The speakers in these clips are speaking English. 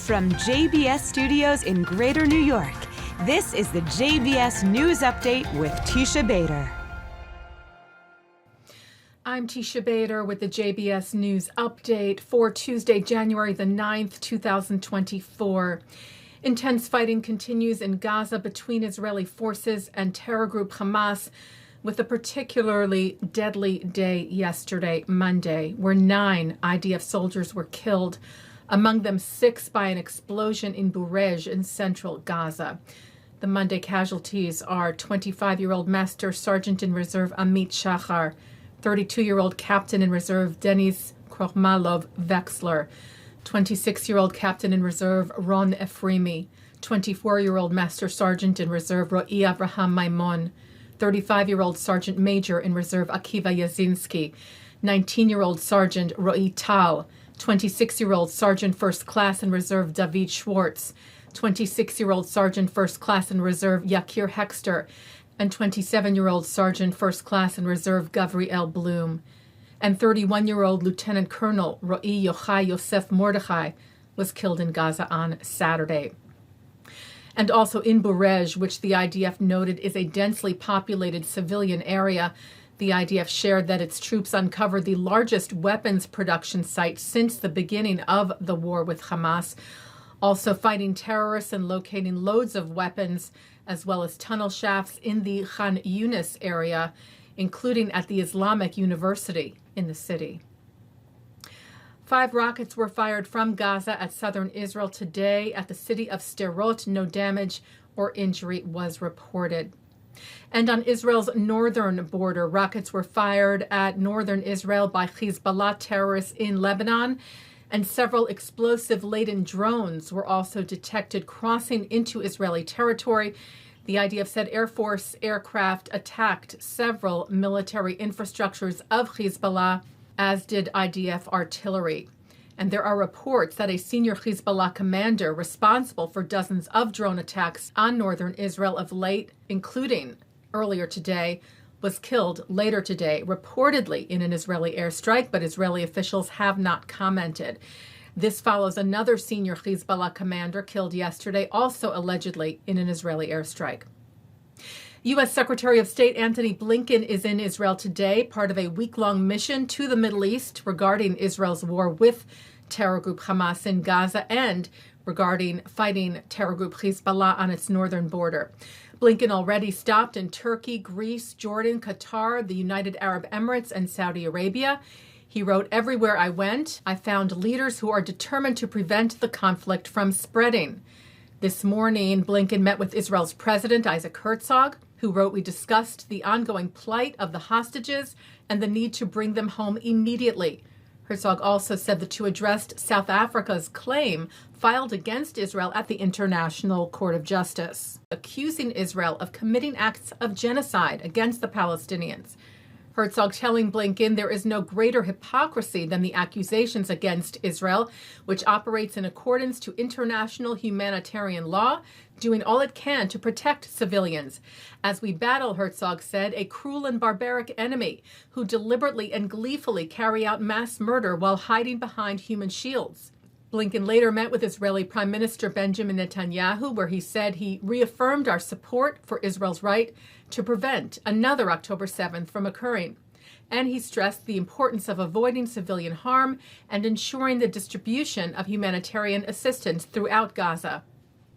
From JBS Studios in Greater New York, this is the JBS News Update with Teisha Bader. I'm Teisha Bader with the JBS News Update for Tuesday, January the 9th, 2024. Intense fighting continues in Gaza between Israeli forces and terror group Hamas, with a particularly deadly day yesterday, Monday, where 9 IDF soldiers were killed, among them 6 by an explosion in Burej in central Gaza. The Monday casualties are 25-year-old Master Sergeant in Reserve Amit Shachar, 32-year-old Captain in Reserve Denis Krochmalov Vexler, 26-year-old Captain in Reserve Ron Efrimi, 24-year-old Master Sergeant in Reserve Ro'i Avraham Maimon, 35-year-old Sergeant Major in Reserve Akiva Yazinski, 19-year-old Sergeant Ro'i Tal, 26-year-old Sergeant First Class in Reserve David Schwartz, 26-year-old Sergeant First Class in Reserve Yakir Hexter, and 27-year-old Sergeant First Class in Reserve Gavriel Bloom. And 31-year-old Lieutenant Colonel Ro'i Yochai Yosef Mordechai was killed in Gaza on Saturday. And also in Burej, which the IDF noted is a densely populated civilian area, the IDF shared that its troops uncovered the largest weapons production site since the beginning of the war with Hamas, also fighting terrorists and locating loads of weapons, as well as tunnel shafts in the Khan Yunis area, including at the Islamic University in the city. 5 rockets were fired from Gaza at southern Israel today at the city of Sderot. No damage or injury was reported. And on Israel's northern border, rockets were fired at northern Israel by Hezbollah terrorists in Lebanon, and several explosive-laden drones were also detected crossing into Israeli territory. The IDF said Air Force aircraft attacked several military infrastructures of Hezbollah, as did IDF artillery. And there are reports that a senior Hezbollah commander responsible for dozens of drone attacks on northern Israel of late, including earlier today, was killed later today, reportedly in an Israeli airstrike, but Israeli officials have not commented. This follows another senior Hezbollah commander killed yesterday, also allegedly in an Israeli airstrike. U.S. Secretary of State Antony Blinken is in Israel today, part of a week-long mission to the Middle East regarding Israel's war with terror group Hamas in Gaza and regarding fighting terror group Hezbollah on its northern border. Blinken already stopped in Turkey, Greece, Jordan, Qatar, the United Arab Emirates, and Saudi Arabia. He wrote, "Everywhere I went, I found leaders who are determined to prevent the conflict from spreading." This morning, Blinken met with Israel's President Isaac Herzog, who wrote, "We discussed the ongoing plight of the hostages and the need to bring them home immediately." Herzog also said the two addressed South Africa's claim filed against Israel at the International Court of Justice, accusing Israel of committing acts of genocide against the Palestinians. Herzog telling Blinken there is no greater hypocrisy than the accusations against Israel, which operates in accordance to international humanitarian law, doing all it can to protect civilians. As we battle, Herzog said, a cruel and barbaric enemy who deliberately and gleefully carry out mass murder while hiding behind human shields. Blinken later met with Israeli Prime Minister Benjamin Netanyahu, where he said he reaffirmed our support for Israel's right to prevent another October 7th from occurring. And he stressed the importance of avoiding civilian harm and ensuring the distribution of humanitarian assistance throughout Gaza.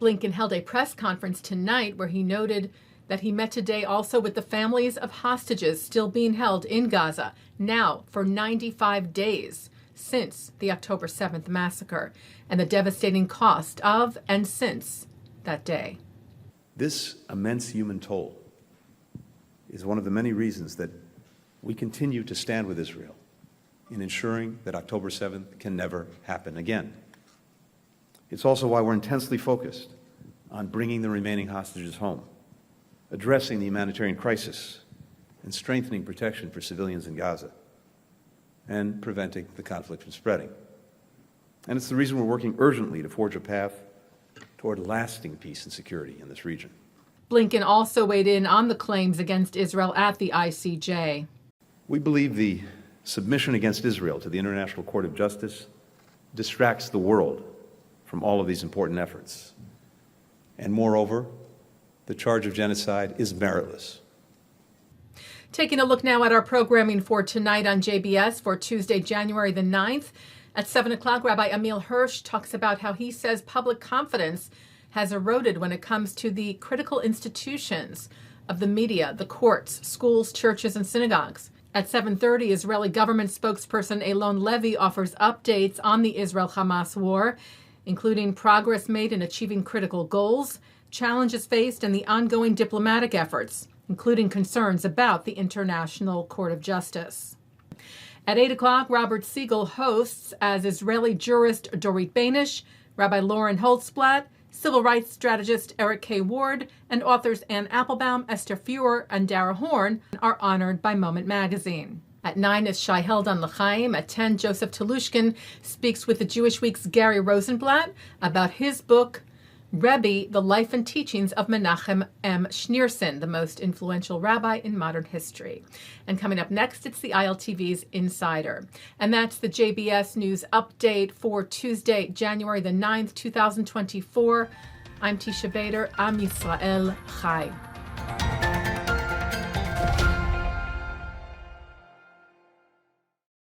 Blinken held a press conference tonight where he noted that he met today also with the families of hostages still being held in Gaza, now for 95 days since the October 7th massacre, and the devastating cost of and since that day. This immense human toll is one of the many reasons that we continue to stand with Israel in ensuring that October 7th can never happen again. It's also why we're intensely focused on bringing the remaining hostages home, addressing the humanitarian crisis, and strengthening protection for civilians in Gaza, and preventing the conflict from spreading. And it's the reason we're working urgently to forge a path toward lasting peace and security in this region. Blinken also weighed in on the claims against Israel at the ICJ. We believe the submission against Israel to the International Court of Justice distracts the world from all of these important efforts. And moreover, the charge of genocide is meritless. Taking a look now at our programming for tonight on JBS for Tuesday, January the 9th. At 7 o'clock, Rabbi Ammiel Hirsch talks about how he says public confidence has eroded when it comes to the critical institutions of the media, the courts, schools, churches, and synagogues. At 7:30, Israeli government spokesperson Eylon Levy offers updates on the Israel-Hamas war, including progress made in achieving critical goals, challenges faced, and the ongoing diplomatic efforts, including concerns about the International Court of Justice. At 8 o'clock, Robert Siegel hosts as Israeli jurist Dorit Beinisch, Rabbi Lauren Holtzblatt, civil rights strategist Eric K. Ward, and authors Anne Applebaum, Esther Foer, and Dara are honored by Moment magazine. At 9 is Shai Heldan L'chaim. At 10, Joseph Telushkin speaks with the Jewish Week's Gary Rosenblatt about his book, Rebbe, The Life and Teachings of Menachem M. Schneerson, the most influential rabbi in modern history. And coming up next, it's the ILTV's Insider. And that's the JBS News Update for Tuesday, January the 9th, 2024. I'm Teisha Bader. Am Yisrael Chai.